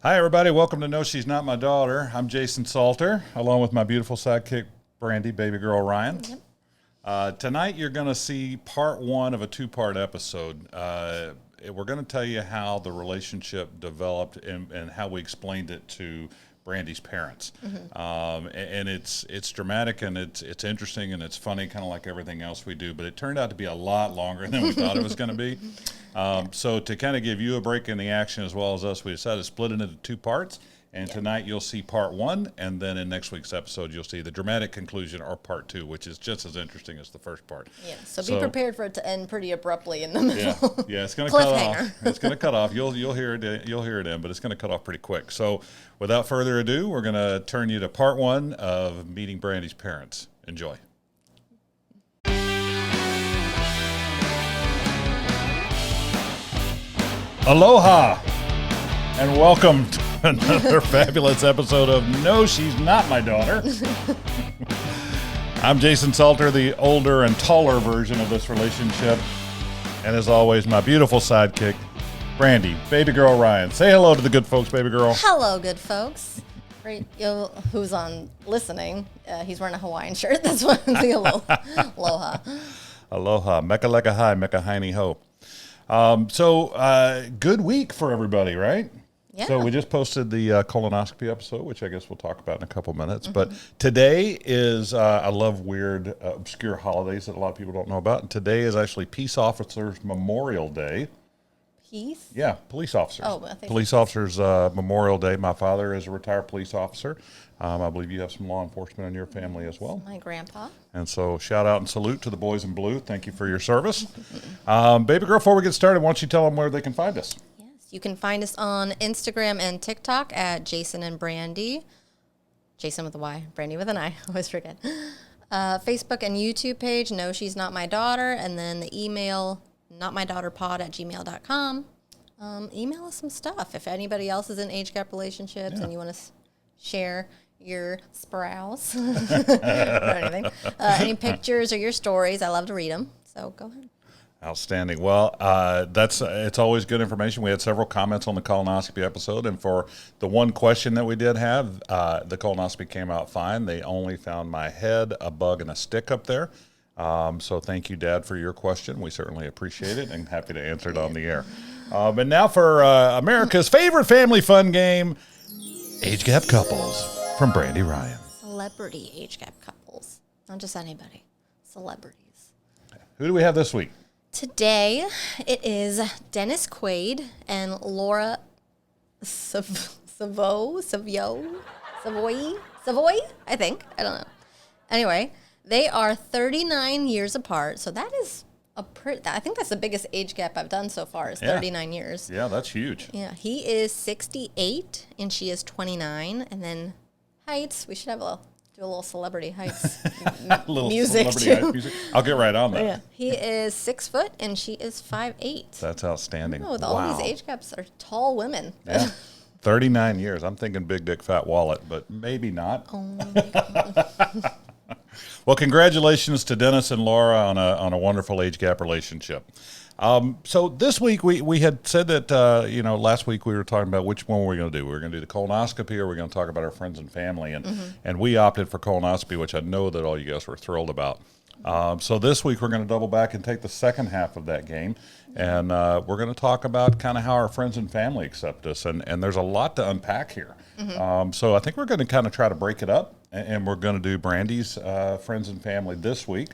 Hi, everybody. Welcome to No, She's Not My Daughter. I'm Jason Salter, along with my beautiful sidekick, Brandy, baby girl Ryan. Tonight, you're going to see part one of a two-part episode. We're going to tell you how the relationship developed and how we explained it to Brandy's parents. And it's dramatic and it's interesting and it's funny, kind of like everything else we do. But it turned out to be a lot longer than we thought it was going to be. So to kind of give you a break in the action as well as us, we decided to split it into two parts. And tonight you'll see part one, and then in next week's episode you'll see the dramatic conclusion or part two, which is just as interesting as the first part. Yeah, so be prepared for it to end pretty abruptly in the middle. Yeah, it's going to cut off. It's going to cut off. You'll hear it. You'll hear it in, but it's going to cut off pretty quick. So without further ado, we're going to turn you to part one of meeting Brandy's parents. Enjoy. Aloha, and welcome to another fabulous episode of No, She's Not My Daughter. I'm Jason Salter, the older and taller version of this relationship. And as always, my beautiful sidekick, Brandy, baby girl Ryan. Say hello to the good folks, baby girl. Hello, good folks. Who's on listening? He's wearing a Hawaiian shirt. That's what the aloha. Aloha. Meka leka hai, meka haini ho. Good week for everybody, right? Yeah. So we just posted the colonoscopy episode, which I guess we'll talk about in a couple minutes. But today is, I love weird, obscure holidays that a lot of people don't know about. And today is actually Peace Officers Memorial Day. Peace? Yeah, police officers. Oh, I think police officers Memorial Day. My father is a retired police officer. I believe you have some law enforcement in your family as well. My grandpa. And so shout out and salute to the boys in blue. Thank you for your service. Baby girl, before we get started, why don't you tell them where they can find us? Yes, you can find us on Instagram and TikTok at Jason and Brandy. Jason with a Y, Brandy with an I. I always forget. Facebook and YouTube page, No, She's Not My Daughter. And then the email, notmydaughterpod@gmail.com. Email us some stuff. If anybody else is in age gap relationships and you want to share your sprouse or anything, any pictures or your stories, I love to read them. So go ahead. Outstanding. Well, it's always good information. We had several comments on the colonoscopy episode, and for the one question that we did have, the colonoscopy came out fine. They only found my head, a bug, and a stick up there. So thank you, Dad, for your question. We certainly appreciate it and happy to answer it on the air. And now for America's favorite family fun game, Age Gap Couples from Brandy Ryan. Celebrity age gap couples. Not just anybody. Celebrities. Who do we have this week? Today, it is Dennis Quaid and Laura Savoy, I think. I don't know. Anyway, they are 39 years apart, so that is I think that's the biggest age gap I've done so far is 39 years. Yeah, that's huge. Yeah, he is 68 and she is 29. And then heights, we should do a little celebrity heights music too. Music. I'll get right on that. Yeah, he is 6 foot and she is 5'8". That's outstanding. With all these age gaps are tall women. Yeah. 39 years. I'm thinking big dick fat wallet, but maybe not. Well, congratulations to Dennis and Laura on a wonderful age gap relationship. So this week we had said that last week we were talking about which one we're going to do. We were going to do the colonoscopy, or we're going to talk about our friends and family, and we opted for colonoscopy, which I know that all you guys were thrilled about. So this week we're going to double back and take the second half of that game, and we're going to talk about kind of how our friends and family accept us, and there's a lot to unpack here. So I think we're going to kind of try to break it up, and we're going to do Brandy's friends and family this week,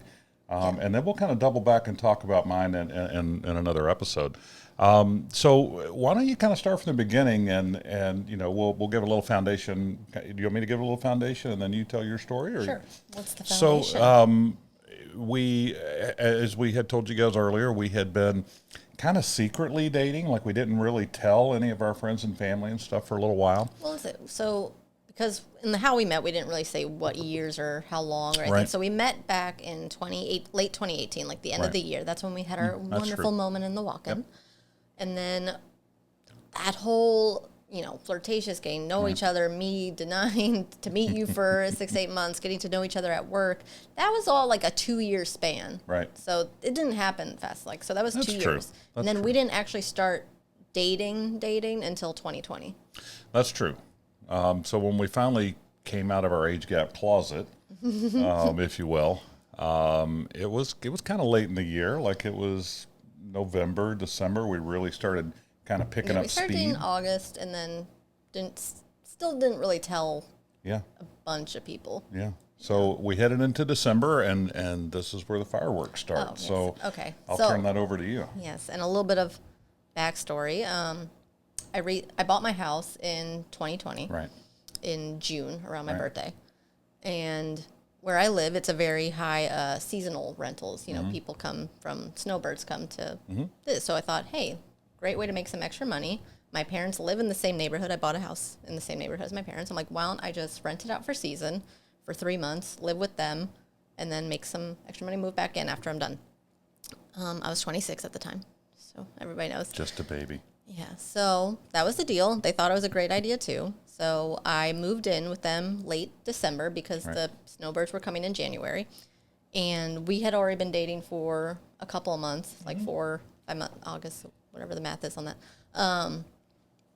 and then we'll kind of double back and talk about mine in another episode. So why don't you kind of start from the beginning, and we'll give a little foundation. Do you want me to give a little foundation, and then you tell your story? Or? Sure. What's the foundation? So we, as we had told you guys earlier, we had been kind of secretly dating. Like, we didn't really tell any of our friends and family and stuff for a little while. Well, is it so? Because in the how we met, we didn't really say what years or how long or anything. Right. So we met back in late 2018, like the end of the year. That's when we had our wonderful moment in the walk-in. Yep. And then that whole, flirtatious getting to know each other, me denying to meet you for 6-8 months, getting to know each other at work. That was all like a 2-year span. Right. So it didn't happen fast. So that was That's 2 true. years. That's and then true. we didn't actually start dating until 2020. That's true. So when we finally came out of our age gap closet, if you will, it was kind of late in the year. Like it was November, December. We really started kind of picking up We started speed. in August, and then still didn't really tell Yeah, a bunch of people. yeah. So we headed into December, and this is where the fireworks start. Oh, yes. So Okay. I'll So- turn that over to you. Yes, and a little bit of backstory. I bought my house in 2020 Right. in June around my Right. birthday, and where I live, it's a very high seasonal rentals. You know, people come from snowbirds come to this. So I thought, hey, great way to make some extra money. My parents live in the same neighborhood. I bought a house in the same neighborhood as my parents. I'm like, why don't I just rent it out for season for 3 months, live with them, and then make some extra money, move back in after I'm done. I was 26 at the time, so everybody knows. Just a baby. Yeah, so that was the deal. They thought it was a great idea too. So I moved in with them late December because Right. the snowbirds were coming in January. And we had already been dating for a couple of months, like 5 months, August, whatever the math is on that.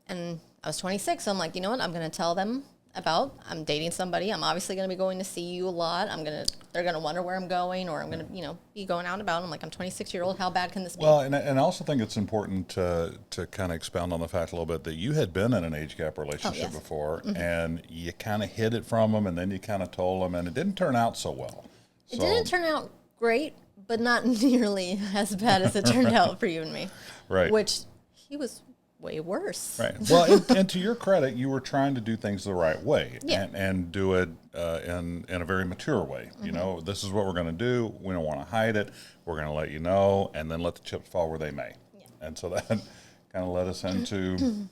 And I was 26, so I'm like, you know what? I'm going to tell them I'm dating somebody. I'm obviously going to be going to see you a lot. They're going to wonder where I'm going, or I'm going to, be going out and about. I'm like, I'm 26-year-old. How bad can this be? Well, and I also think it's important to kind of expound on the fact a little bit that you had been in an age gap relationship yes. before, and you kind of hid it from them, and then you kind of told them, and it didn't turn out so well. It didn't turn out great, but not nearly as bad as it turned out for you and me. Right. Which he was way worse. Right. Well, and to your credit, you were trying to do things the right way, Yeah. and do it in a very mature way. You know, this is what we're going to do. We don't want to hide it. We're going to let you know, and then let the chips fall where they may. Yeah. And so that kind of led us into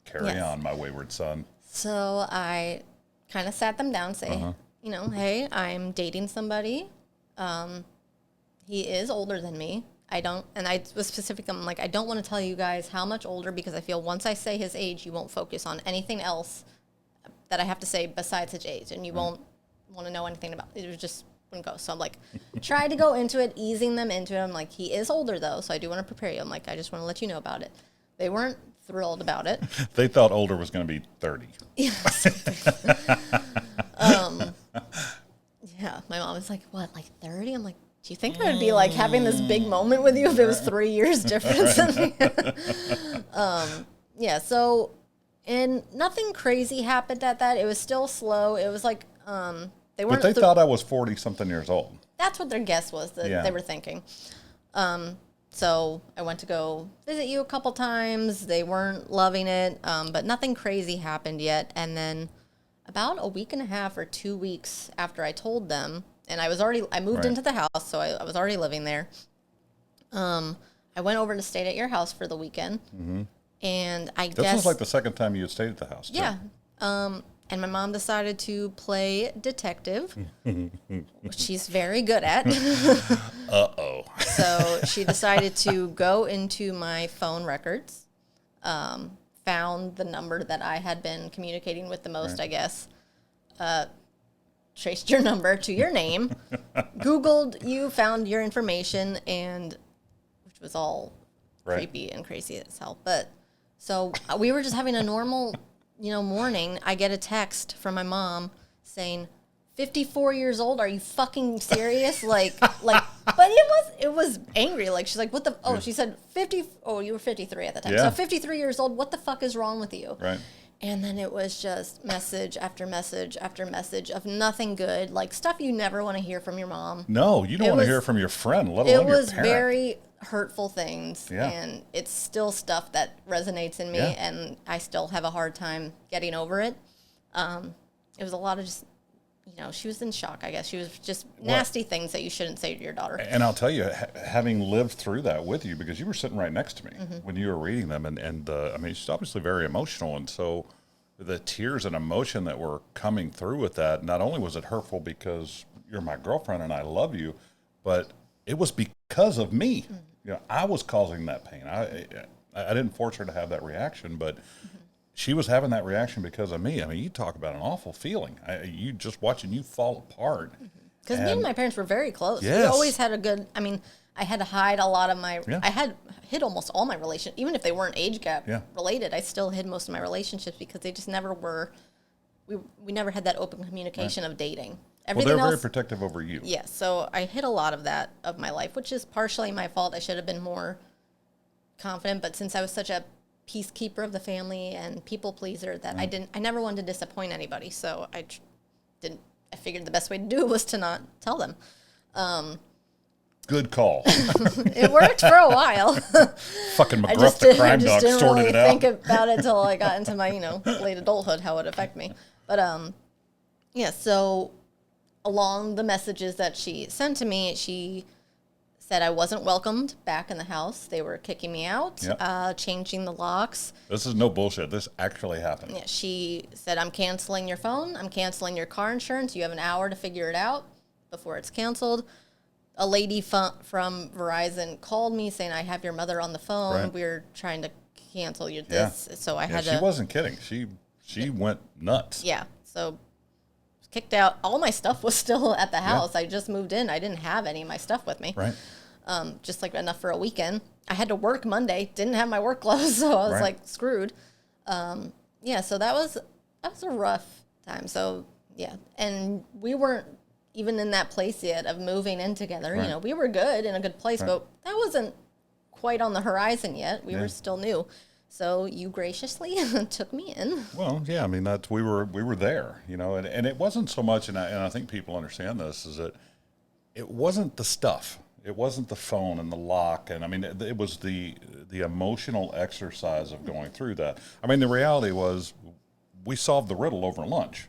carry Yes. on, my wayward son. So I kind of sat them down, say, hey, I'm dating somebody. He is older than me. And I was specific. I'm like, I don't want to tell you guys how much older, because I feel once I say his age, you won't focus on anything else that I have to say besides his age, and you won't want to know anything about it. It just wouldn't go. So I'm like, try to go into it, easing them into it. I'm like, he is older though, so I do want to prepare you. I'm like, I just want to let you know about it. They weren't thrilled about it. They thought older was going to be 30. Yeah, my mom was like, what, like 30? I'm like, do you think I would be like having this big moment with you if it was 3 years difference in me? Yeah, so, and nothing crazy happened at that. It was still slow. It was like, they weren't. But they thought I was 40-something years old. That's what their guess was that Yeah. they were thinking. So I went to go visit you a couple times. They weren't loving it, but nothing crazy happened yet. And then about a week and a half or 2 weeks after I told them, and I moved Right. into the house, so I was already living there. I went over to stay at your house for the weekend, and I This guess was like the second time you had stayed at the house, too. yeah. And my mom decided to play detective, which she's very good at. Uh-oh. So she decided to go into my phone records, found the number that I had been communicating with the most, I guess, traced your number to your name, Googled you, found your information, and which was all Right. creepy and crazy as hell. But so we were just having a normal, morning. I get a text from my mom saying, 54 years old, are you fucking serious? Like, but it was angry. Like, she's like, what the, she said 50, you were 53 at the time. Yeah. So 53 years old, what the fuck is wrong with you? Right. And then it was just message after message after message of nothing good, like stuff you never want to hear from your mom. No, you don't It want to was- hear from your friend, let It alone your was parent. very hurtful things, Yeah. and it's still stuff that resonates in me, Yeah. and I still have a hard time getting over it. It was a lot of just, she was in shock, I guess. She was just nasty things that you shouldn't say to your daughter. And I'll tell you, having lived through that with you, because you were sitting right next to me when you were reading them, and I mean, she's obviously very emotional, and so the tears and emotion that were coming through with that, not only was it hurtful because you're my girlfriend and I love you, but it was because of me. I was causing that pain. I didn't force her to have that reaction, but she was having that reaction because of me. I mean, you talk about an awful feeling. You just watching you fall apart. Because me and my parents were very close. We Yes. always had a good, I had to hide a lot of my, Yeah. I had hid almost all my relationships, even if they weren't age gap Yeah. related, I still hid most of my relationships because they just never were, we never had that open communication of dating. Well, Everything they're else, very protective over you. yeah, so I hid a lot of that of my life, which is partially my fault. I should have been more confident, but since I was such a peacekeeper of the family and people pleaser that I never wanted to disappoint anybody. So I figured the best way to do it was to not tell them. Good call. It worked for a while. Fucking I McGruff just, the did, I crime just dog didn't sorted really it out. think about it till I got into my, late adulthood, how it would affect me. But, yeah, so along the messages that she sent to me, she said I wasn't welcomed back in the house. They were kicking me out, Yep. changing the locks. This is no bullshit. This actually happened. Yeah, she said, I'm canceling your phone. I'm canceling your car insurance. You have an hour to figure it out before it's canceled. A lady from Verizon called me saying, I have your mother on the phone. Right. We're trying to cancel you this. So I Yeah, had she to. wasn't kidding. She went nuts. Yeah. So kicked out. All my stuff was still at the house. I just moved in. I didn't have any of my stuff with me. Right. Just like enough for a weekend. I had to work Monday. Didn't have my work clothes, so I was Right. like screwed. Yeah, so that was a rough time. So yeah, and we weren't even in that place yet of moving in together. Right. We were good in a good place, Right. but that wasn't quite on the horizon yet. We Yeah. were still new. So you graciously took me in. Well, yeah, I mean we were there, and it wasn't so much, and I think people understand this, is that it wasn't the stuff, it wasn't the phone and the lock, and I mean it was the emotional exercise of going through that. I mean the reality was we solved the riddle over lunch.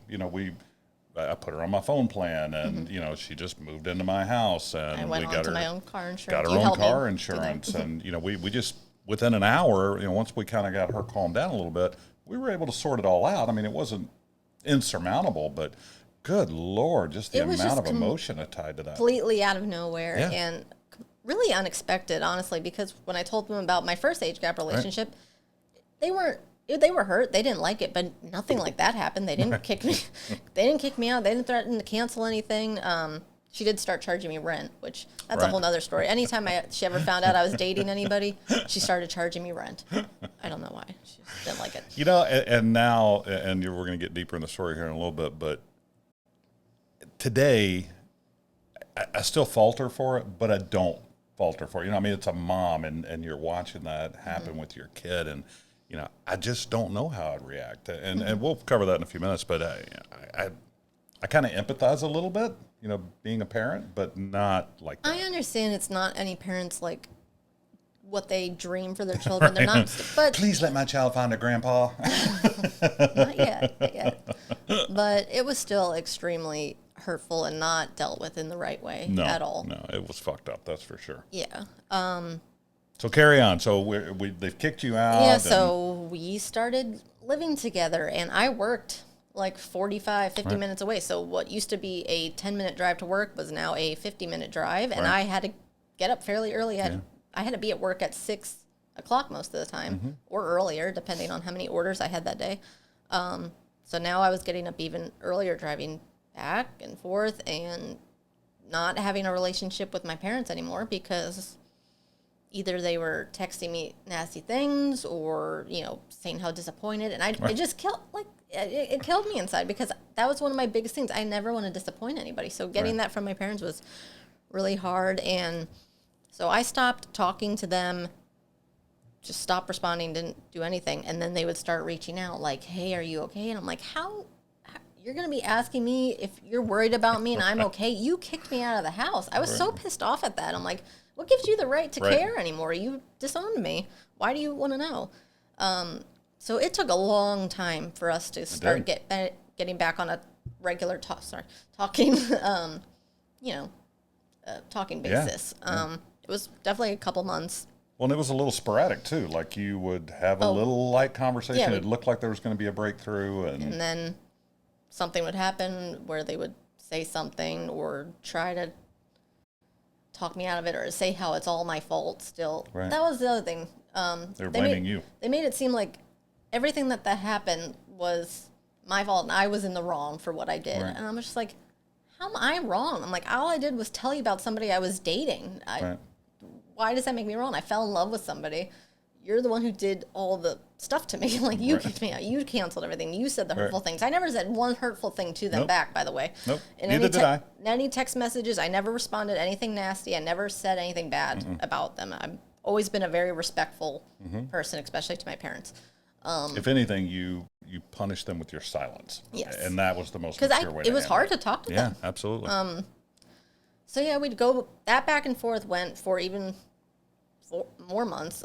I put her on my phone plan, and she just moved into my house, and I went we on got to her my own car insurance. got her You own helped me car do that. insurance, and we just within an hour, once we kind of got her calmed down a little bit, we were able to sort it all out. I mean, it wasn't insurmountable, but good Lord, just the It was amount just of emotion tied to that. Completely out of nowhere Yeah. and really unexpected, honestly, because when I told them about my first age gap relationship, they were hurt. They didn't like it, but nothing like that happened. They didn't kick me. They didn't kick me out. They didn't threaten to cancel anything. She did start charging me rent, which that's a Right. whole nother story. Anytime she ever found out I was dating anybody, she started charging me rent. I don't know why. She just didn't like it. And now, and we're going to get deeper in the story here in a little bit, but today, I still falter for it, but I don't falter for it. I mean, it's a mom, and you're watching that happen with your kid, and I just don't know how I'd react, and we'll cover that in a few minutes. But I kind of empathize a little bit, being a parent, but not like that. I understand it's not any parents like what they dream for their children. They're not, but Please let my child find a grandpa. not yet, not yet. But it was still extremely hurtful and not dealt with in the right way No, at all. no, it was fucked up. That's for sure. Yeah. So carry on. So they've kicked you out. Yeah, and- so we started living together, and I worked like 45, 50 Right. minutes away. So what used to be a 10-minute drive to work was now a 50-minute drive, and Right. I had to get up fairly early. I had to be at work at 6 o'clock most of the time, Mm-hmm. or earlier, depending on how many orders I had that day. So now I was getting up even earlier, driving back and forth, and not having a relationship with my parents anymore because either they were texting me nasty things or, saying how disappointed. And it just killed, it killed me inside because that was one of my biggest things. I never want to disappoint anybody. So getting Right. that from my parents was really hard. And so I stopped talking to them, just stopped responding, didn't do anything. And then they would start reaching out like, hey, are you okay? And I'm like, how you're going to be asking me if you're worried about me and I'm okay? You kicked me out of the house. I was so pissed off at that. I'm like, what gives you the right to Right. care anymore? You disowned me. Why do you want to know? So it took a long time for us to start getting back on a regular talking, talking Yeah. basis. It was definitely a couple months. Well, and it was a little sporadic too. Like you would have a little light conversation. Yeah, It looked like there was going to be a breakthrough, and And then something would happen where they would say something or try to talk me out of it or say how it's all my fault still. Right. That was the other thing. they were blaming you. They made it seem like everything that happened was my fault and I was in the wrong for what I did. Right. And I'm just like, how am I wrong? I'm like, all I did was tell you about somebody I was dating. Right. why does that make me wrong? I fell in love with somebody. You're the one who did all the stuff to me. Like, you kicked me out. You canceled everything. You said the hurtful things. I never said one hurtful thing to them back, by the way. Nope. In Neither did I. Any text messages, I never responded anything nasty. I never said anything bad about them. I've always been a very respectful person, especially to my parents. If anything, you punish them with your silence. Yes. And that was the most Because mature way to it was handle hard to talk to them. Yeah, absolutely. So, yeah, we'd go, that back and forth went for even more months.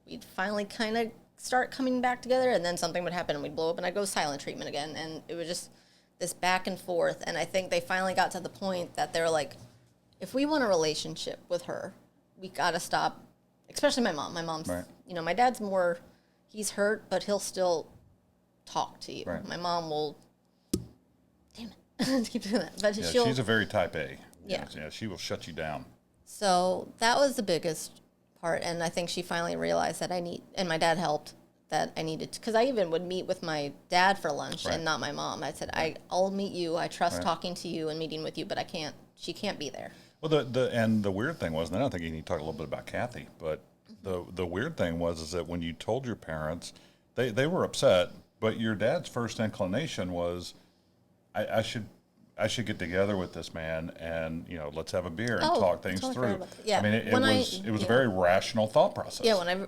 We'd finally kind of start coming back together, and then something would happen and we'd blow up and I'd go silent treatment again. And it was just this back and forth. And I think they finally got to the point that they're like, if we want a relationship with her, we got to stop, especially my mom. My mom's, Right. you know, my dad's more, he's hurt, but he'll still talk to you. Right. My mom will, damn it, keep doing that. But yeah, she'll, she's a very type A. Yeah. Yeah, she will shut you down. so that was the biggest part, and I think she finally realized that and my dad helped, that I needed to, because I even would meet with my dad for lunch Right. and not my mom. I said, I'll meet you, I trust Right. talking to you and meeting with you, but she can't be there. Well, the weird thing was, and I don't think you need to talk a little bit about Kathy, but the weird thing was is that when you told your parents, they were upset, but your dad's first inclination was, I should get together with this man and, you know, let's have a beer and talk things totally through. forgot about that. Yeah, I mean, it when was a very rational thought process. Yeah,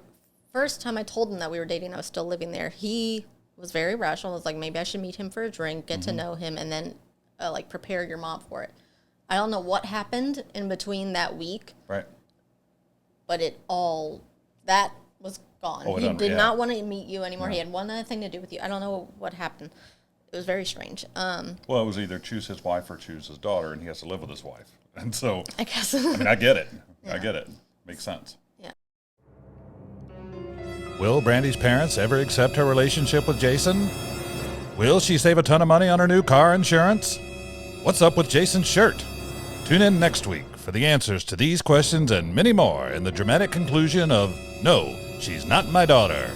first time I told him that we were dating, I was still living there, he was very rational. I was like, maybe I should meet him for a drink, get to know him, and then like prepare your mom for it. I don't know what happened in between that week, Right. but that was gone. Oh, He did yeah. not want to meet you anymore. He had one other thing to do with you. I don't know what happened. It was very strange. Well, it was either choose his wife or choose his daughter, and he has to live with his wife. And so, I guess. I mean, I get it. I get it. Makes sense. Yeah. Will Brandy's parents ever accept her relationship with Jason? Will she save a ton of money on her new car insurance? What's up with Jason's shirt? Tune in next week for the answers to these questions and many more in the dramatic conclusion of No, She's Not My Daughter.